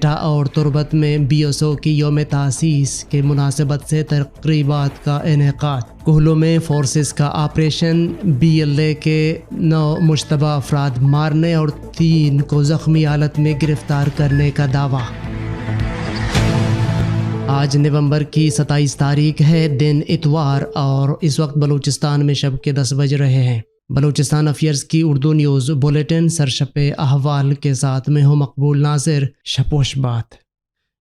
کوئٹہ اور تربت میں BSO کی یوم تاسیس کے مناسبت سے تقریبات کا انعقاد۔ کوہلو میں فورسز کا آپریشن، BLA کے 9 مشتبہ افراد مارنے اور 3 کو زخمی حالت میں گرفتار کرنے کا دعویٰ۔ آج نومبر کی 27 تاریخ ہے، دن اتوار، اور اس وقت بلوچستان میں شب کے 10 بج رہے ہیں۔ بلوچستان افیئرز کی اردو نیوز بلیٹن سرشپ احوال کے ساتھ میں ہوں مقبول ناظر۔ شپوش بات۔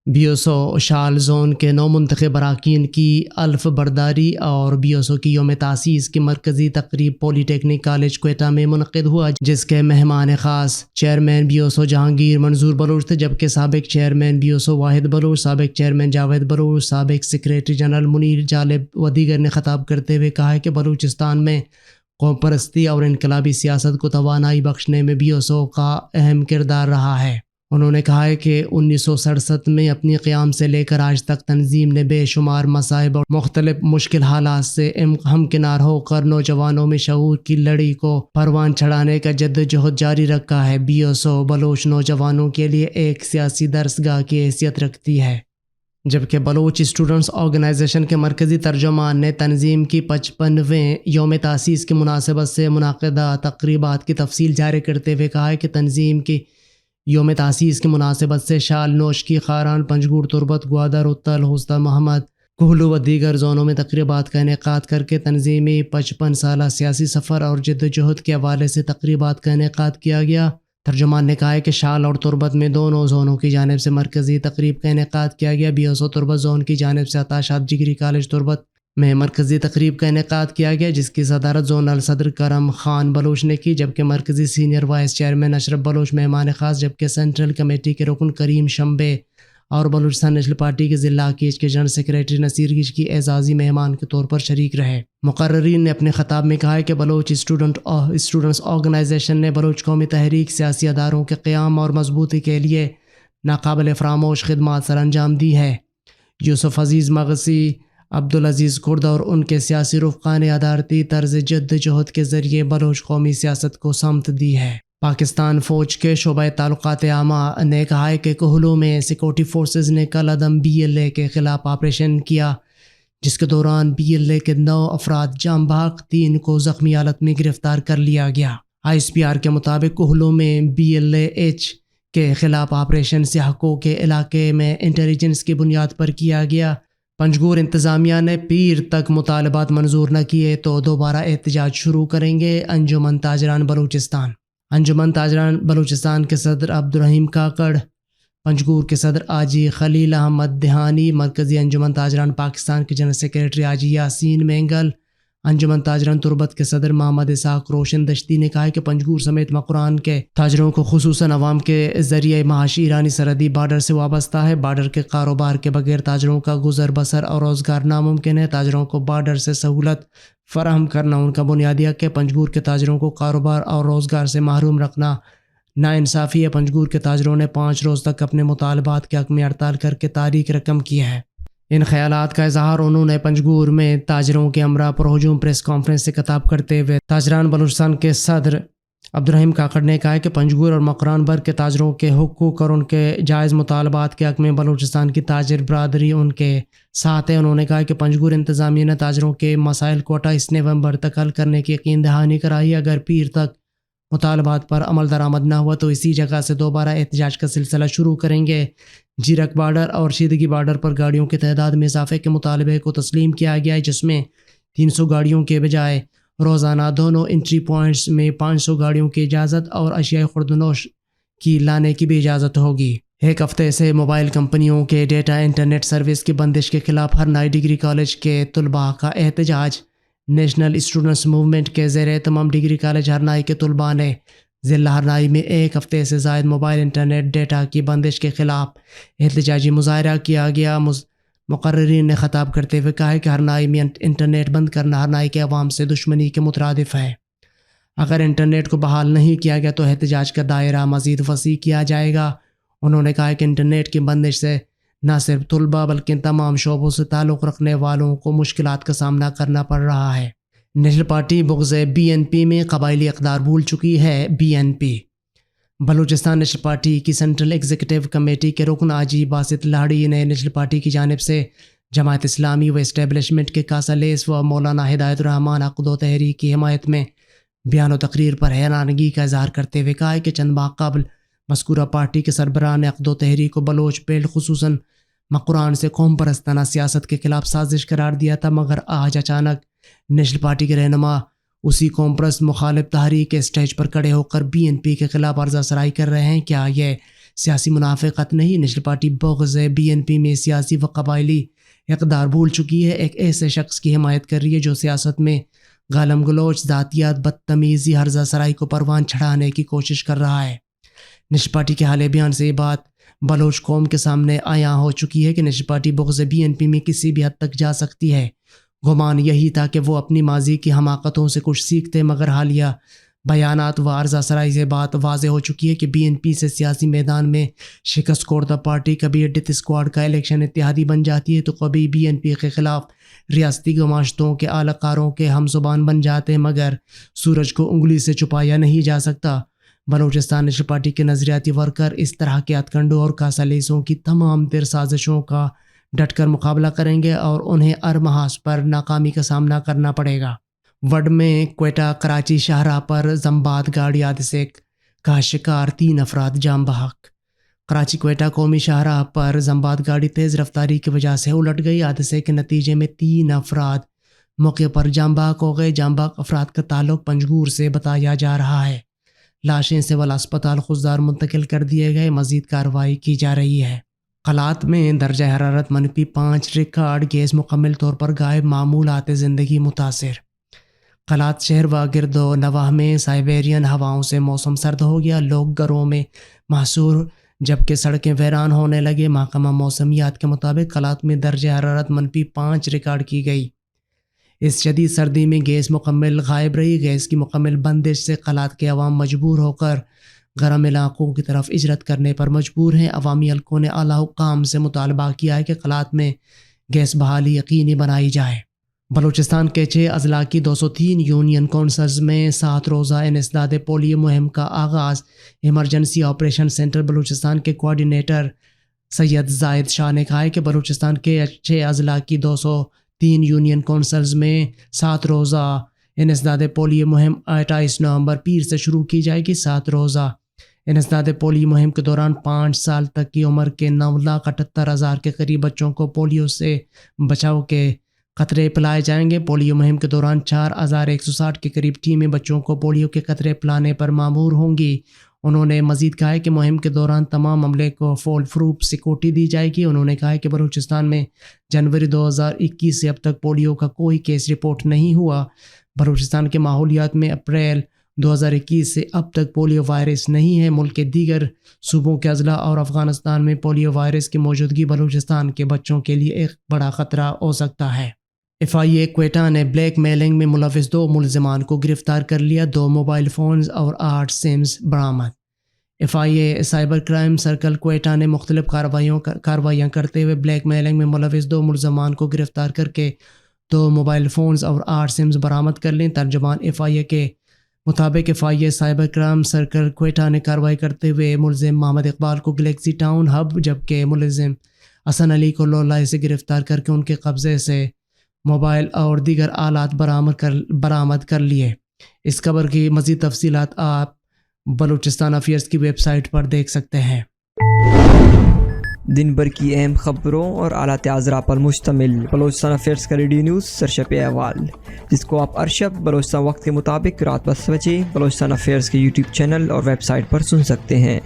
BSO شال زون کے 9 منتخب اراکین کی الف برداری اور BSO کی یوم تاسیس کی مرکزی تقریب پولی ٹیکنک کالج کوئٹہ میں منعقد ہوا، جس کے مہمان خاص چیئرمین BSO جہانگیر منظور بلوچ تھے، جبکہ سابق چیئرمین BSO واحد بلوچ، سابق چیئرمین جاوید بلوچ، سابق سیکریٹری جنرل منیر جالب و دیگر نے خطاب کرتے ہوئے کہا کہ بلوچستان میں قوم پرستی اور انقلابی سیاست کو توانائی بخشنے میں BSO کا اہم کردار رہا ہے۔ انہوں نے کہا ہے کہ 1967 میں اپنی قیام سے لے کر آج تک تنظیم نے بے شمار مصائب اور مختلف مشکل حالات سے ہمکنار ہو کر نوجوانوں میں شعور کی لڑی کو پروان چڑھانے کا جدوجہد جاری رکھا ہے۔ BSO بلوچ نوجوانوں کے لیے ایک سیاسی درسگاہ کی حیثیت رکھتی ہے، جبکہ بلوچ اسٹوڈنٹس آرگنائزیشن کے مرکزی ترجمان نے تنظیم کی 55ویں یوم تاسیس کی مناسبت سے منعقدہ تقریبات کی تفصیل جاری کرتے ہوئے کہا ہے کہ تنظیم کی یوم تاسیس کی مناسبت سے شال نوشکی، خاران، پنجگور، تربت، گوادر، اتل، حوضہ محمد، کوہلو و دیگر زونوں میں تقریبات کا انعقاد کر کے تنظیمی 55 سالہ سیاسی سفر اور جدوجہد کے حوالے سے تقریبات کا انعقاد کیا گیا۔ ترجمان نے کہا ہے کہ شال اور تربت میں دونوں زونوں کی جانب سے مرکزی تقریب کا انعقاد کیا گیا۔ BSO تربت زون کی جانب سے عطا شاد ڈگری کالج تربت میں مرکزی تقریب کا انعقاد کیا گیا، جس کی صدارت زونل صدر کرم خان بلوچ نے کی، جبکہ مرکزی سینئر وائس چیئرمین اشرف بلوچ مہمان خاص، جبکہ سینٹرل کمیٹی کے رکن کریم شمبے اور بلوچستان نیشنل پارٹی کے ضلع کیچ کے جنرل سیکریٹری نصیر گیچ کی اعزازی مہمان کے طور پر شریک رہے۔ مقررین نے اپنے خطاب میں کہا ہے کہ بلوچ اسٹوڈنٹس آرگنائزیشن نے بلوچ قومی تحریک، سیاسی اداروں کے قیام اور مضبوطی کے لیے ناقابل فراموش خدمات سر انجام دی ہے۔ یوسف عزیز مغسی، عبدالعزیز کرد اور ان کے سیاسی رفقا نے ادارتی طرز جدوجہد کے ذریعے بلوچ قومی سیاست کو سمت دی ہے۔ پاکستان فوج کے شعبہ تعلقات عامہ نے کہا ہے کہ کوہلو میں سیکورٹی فورسز نے کل عدم BLA کے خلاف آپریشن کیا، جس کے دوران BLA کے 9 افراد جاں بحق، 3 کو زخمی حالت میں گرفتار کر لیا گیا۔ ISPR کے مطابق کوہلو میں BLAH کے خلاف آپریشن سیاحکو کے علاقے میں انٹیلیجنس کی بنیاد پر کیا گیا۔ پنجگور انتظامیہ نے پیر تک مطالبات منظور نہ کیے تو دوبارہ احتجاج شروع کریں گے۔ انجمن تاجران بلوچستان کے صدر عبدالرحیم کاکڑ، پنجگور کے صدر آجی خلیل احمد دہانی، مرکزی انجمن تاجران پاکستان کے جنرل سیکریٹری آجی یاسین مینگل، انجمن تاجران تربت کے صدر محمد اسحاق روشن دشتی نے کہا ہے کہ پنجگور سمیت مقران کے تاجروں کو خصوصاً عوام کے ذریعہ معاش ایرانی سرحدی بارڈر سے وابستہ ہے۔ بارڈر کے کاروبار کے بغیر تاجروں کا گزر بسر اور روزگار ناممکن ہے۔ تاجروں کو بارڈر سے سہولت فراہم کرنا ان کا بنیادی حق ہے۔ پنجگور کے تاجروں کو کاروبار اور روزگار سے محروم رکھنا ناانصافی ہے۔ پنجگور کے تاجروں نے 5 روز تک اپنے مطالبات کے حق میں ہڑتال کر کے تاریخ رقم کی ہے۔ ان خیالات کا اظہار انہوں نے پنجگور میں تاجروں کے ہمراہ پرہجوم پریس کانفرنس سے خطاب کرتے ہوئے تاجران بلوچستان کے صدر عبدالرحیم کاکڑ نے کہا کہ پنجگور اور مقران بھر کے تاجروں کے حقوق اور ان کے جائز مطالبات کے حق میں بلوچستان کی تاجر برادری ان کے ساتھ ہے۔ انہوں نے کہا کہ پنجگور انتظامیہ نے تاجروں کے مسائل کو 28 نومبر تک حل کرنے کی یقین دہانی کرائی۔ اگر پیر تک مطالبات پر عمل درآمد نہ ہوا تو اسی جگہ سے دوبارہ احتجاج کا سلسلہ شروع کریں گے۔ جیرک بارڈر اور شیدگی بارڈر پر گاڑیوں کی تعداد میں اضافے کے مطالبے کو تسلیم کیا گیا ہے، جس میں 300 گاڑیوں کے بجائے روزانہ دونوں انٹری پوائنٹس میں 500 گاڑیوں کی اجازت اور اشیاء خوردنوش کی لانے کی بھی اجازت ہوگی۔ ایک ہفتے سے موبائل کمپنیوں کے ڈیٹا انٹرنیٹ سروس کی بندش کے خلاف ہرنائی ڈگری کالج کے طلباء کا احتجاج۔ نیشنل اسٹوڈنٹس موومنٹ کے زیر اہتمام ڈگری کالج ہرنائی کے طلباء نے ضلع ہرنائی میں ایک ہفتے سے زائد موبائل انٹرنیٹ ڈیٹا کی بندش کے خلاف احتجاجی مظاہرہ کیا گیا۔ مقررین نے خطاب کرتے ہوئے کہا کہ ہرنائی میں انٹرنیٹ بند کرنا ہرنائی کے عوام سے دشمنی کے مترادف ہے۔ اگر انٹرنیٹ کو بحال نہیں کیا گیا تو احتجاج کا دائرہ مزید وسیع کیا جائے گا۔ انہوں نے کہا کہ انٹرنیٹ کی بندش سے نہ صرف طلباء بلکہ تمام شعبوں سے تعلق رکھنے والوں کو مشکلات کا سامنا کرنا پڑ رہا ہے۔ نیشنل پارٹی بغض BNP میں قبائلی اقدار بھول چکی ہے۔ BNP بلوچستان نیشنل پارٹی کی سینٹرل ایگزیکٹو کمیٹی کے رکن حاجی باسط لاہڑی نے نیشنل پارٹی کی جانب سے جماعت اسلامی و اسٹیبلشمنٹ کے کاسلیس و مولانا ہدایت الرحمان عقد و تحریک کی حمایت میں بیان و تقریر پر حیرانگی کا اظہار کرتے ہوئے کہا کہ چند ماہ قبل مذکورہ پارٹی کے سربراہ نے عقد و تحریک کو بلوچ بیلٹ خصوصاً مقران سے قوم پرستانہ سیاست کے خلاف سازش قرار دیا تھا، مگر آج اچانک نیشنل پارٹی کے رہنما اسی قوم پرست مخالف تحریک کے اسٹیج پر کھڑے ہو کر BNP کے خلاف عرضہ سرائی کر رہے ہیں۔ کیا یہ سیاسی منافقت نہیں؟ نیشنل پارٹی بغض BNP میں سیاسی و قبائلی اقدار بھول چکی ہے، ایک ایسے شخص کی حمایت کر رہی ہے جو سیاست میں گالم گلوچ، ذاتیات، بدتمیزی، عرضہ سرائی کو پروان چڑھانے کی کوشش کر رہا ہے۔ نیشنل پارٹی کے حالیہ بیان سے یہ بات بلوچ قوم کے سامنے عیاں ہو چکی ہے کہ نیشنل پارٹی بغض BNP میں کسی بھی حد تک جا سکتی ہے۔ گمان یہی تھا کہ وہ اپنی ماضی کی حماقتوں سے کچھ سیکھتے، مگر حالیہ بیانات و عرضہ سرائی سے بات واضح ہو چکی ہے کہ BNP سے سیاسی میدان میں شکست خوردہ پارٹی کبھی ڈیتھ اسکواڈ کا الیکشن اتحادی بن جاتی ہے تو کبھی BNP کے خلاف ریاستی گماشتوں کے اعلی کاروں کے ہم زبان بن جاتے ہیں، مگر سورج کو انگلی سے چھپایا نہیں جا سکتا۔ بلوچستان نیشنل پارٹی کے نظریاتی ورکر اس طرح کے ہتھکنڈوں اور کاسالیسوں کی تمام تر سازشوں کا ڈٹ کر مقابلہ کریں گے اور انہیں ہر محاذ پر ناکامی کا سامنا کرنا پڑے گا۔ وڈ میں کوئٹہ کراچی شاہراہ پر زمباد گاڑی حادثے کا شکار 3 افراد جاں بحق۔ کراچی کوئٹہ قومی شاہراہ پر زمباد گاڑی تیز رفتاری کی وجہ سے الٹ گئی۔ حادثے کے نتیجے میں 3 افراد موقع پر جاں بحق ہو گئے۔ جاں بحق افراد کا تعلق پنجگور سے بتایا جا رہا ہے۔ لاشیں سول اسپتال خضدار منتقل کر دیے گئے، مزید کارروائی کی جا رہی ہے۔ قلات میں درجہ حرارت -5 ریکارڈ، گیس مکمل طور پر غائب، معمولات زندگی متاثر۔ قلات شہر و گرد و نواح میں سائبیرین ہواؤں سے موسم سرد ہو گیا، لوگ گھروں میں محصور جبکہ سڑکیں ویران ہونے لگے۔ محکمہ موسمیات کے مطابق قلات میں درجہ حرارت -5 ریکارڈ کی گئی۔ اس شدید سردی میں گیس مکمل غائب رہی۔ گیس کی مکمل بندش سے قلات کے عوام مجبور ہو کر گرم علاقوں کی طرف ہجرت کرنے پر مجبور ہیں۔ عوامی حلقوں نے اعلیٰ حکام سے مطالبہ کیا ہے کہ قلات میں گیس بحالی یقینی بنائی جائے۔ بلوچستان کے 6 اضلاع کی 203 یونین کونسلز میں 7 روزہ انسداد پولیو مہم کا آغاز۔ ایمرجنسی آپریشن سینٹر بلوچستان کے کوارڈینیٹر سید زاہد شاہ نے کہا ہے کہ بلوچستان کے 6 اضلاع کی 203 یونین کونسلز میں 7 روزہ انسداد پولیو مہم 28 نومبر پیر سے شروع کی جائے گی۔ 7 روزہ انسداد پولیو مہم کے دوران 5 سال تک کی عمر کے 9,78,000 کے قریب بچوں کو پولیو سے بچاؤ کے قطرے پلائے جائیں گے۔ پولیو مہم کے دوران 4,160 کے قریب ٹیمیں بچوں کو پولیو کے قطرے پلانے پر مامور ہوں گی۔ انہوں نے مزید کہا ہے کہ مہم کے دوران تمام عملے کو فول پروف سیکورٹی دی جائے گی۔ انہوں نے کہا ہے کہ بلوچستان میں جنوری 2021 سے اب تک پولیو کا کوئی کیس رپورٹ نہیں ہوا۔ بلوچستان کے ماحولیات میں اپریل 2021 سے اب تک پولیو وائرس نہیں ہے۔ ملک کے دیگر صوبوں کے اضلاع اور افغانستان میں پولیو وائرس کی موجودگی بلوچستان کے بچوں کے لیے ایک بڑا خطرہ ہو سکتا ہے۔ FIA کوئٹہ نے بلیک میلنگ میں ملوث 2 ملزمان کو گرفتار کر لیا، 2 موبائل فونز اور 8 سمز برآمد۔ FIA cyber crime circle Quetta نے مختلف کارروائیاں کرتے ہوئے بلیک میلنگ میں ملوث 2 ملزمان کو گرفتار کر کے 2 موبائل فونز اور 8 سمز برآمد کر لیں۔ ترجمان FIA کے مطابق FIA cyber crime circle Quetta نے کارروائی کرتے ہوئے ملزم محمد اقبال کو گلیکسی ٹاؤن ہب جبکہ ملزم حسن علی کو لولائے سے گرفتار کر کے ان کے قبضے سے موبائل اور دیگر آلات برآمد کر لیے۔ اس خبر کی مزید تفصیلات آپ بلوچستان افیئرز کی ویب سائٹ پر دیکھ سکتے ہیں۔ دن بھر کی اہم خبروں اور اعلیٰ تازہ پر مشتمل بلوچستان افیئرز کا ریڈیو نیوز سرشپ احوال، جس کو آپ ہر شب بلوچستان وقت کے مطابق رات 10 بجے بلوچستان افیئرز کے یوٹیوب چینل اور ویب سائٹ پر سن سکتے ہیں۔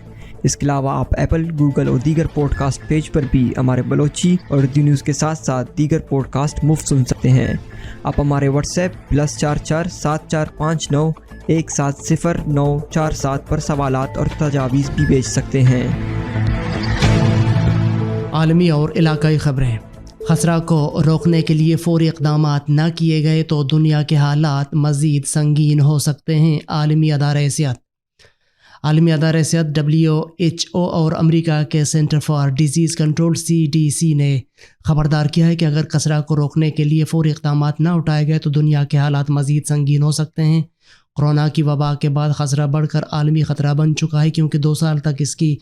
اس کے علاوہ آپ ایپل، گوگل اور دیگر پوڈ کاسٹ پیج پر بھی ہمارے بلوچی اور اردو نیوز کے ساتھ ساتھ دیگر پوڈ کاسٹ مفت سن سکتے ہیں۔ آپ ہمارے واٹس ایپ +44 7459 170 پر سوالات اور تجاویز بھی بھیج سکتے ہیں۔ عالمی اور علاقائی خبریں۔ خسرہ کو روکنے کے لیے فوری اقدامات نہ کیے گئے تو دنیا کے حالات مزید سنگین ہو سکتے ہیں۔ عالمی ادارہ صحت WHO اور امریکہ کے centre for disease control CDC نے خبردار کیا ہے کہ اگر خسرہ کو روکنے کے لیے فوری اقدامات نہ اٹھائے گئے تو دنیا کے حالات مزید سنگین ہو سکتے ہیں۔ کورونا کی وبا کے بعد خطرہ بڑھ کر عالمی خطرہ بن چکا ہے کیونکہ 2 سال تک اس کی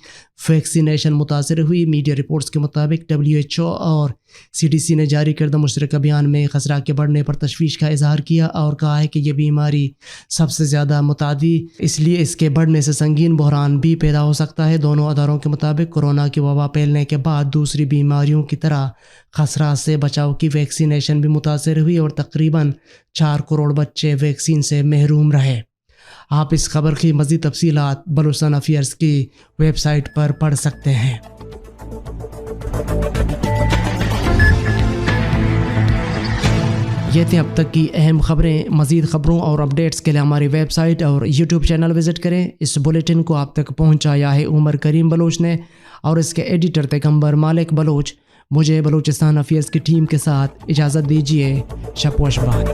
ویکسینیشن متاثر ہوئی۔ میڈیا رپورٹس کے مطابق WHO اور CDC نے جاری کردہ مشترکہ بیان میں خطرہ کے بڑھنے پر تشویش کا اظہار کیا اور کہا ہے کہ یہ بیماری سب سے زیادہ متعدی، اس لیے اس کے بڑھنے سے سنگین بحران بھی پیدا ہو سکتا ہے۔ دونوں اداروں کے مطابق کورونا کی وبا پھیلنے کے بعد دوسری بیماریوں کی طرح خطرات سے بچاؤ کی ویکسینیشن بھی متاثر ہوئی اور تقریباً 4 کروڑ بچے ویکسین سے محروم رہے۔ آپ اس خبر کی مزید تفصیلات بلوچستان افیئرز کی ویب سائٹ پر پڑھ سکتے ہیں۔ یہ تھیں اب تک کی اہم خبریں۔ مزید خبروں اور اپڈیٹس کے لیے ہماری ویب سائٹ اور یوٹیوب چینل وزٹ کریں۔ اس بلیٹن کو آپ تک پہنچایا ہے عمر کریم بلوچ نے اور اس کے ایڈیٹر پیغمبر مالک بلوچ۔ مجھے بلوچستان افیئرز کی ٹیم کے ساتھ اجازت دیجیے۔ شب و شبات۔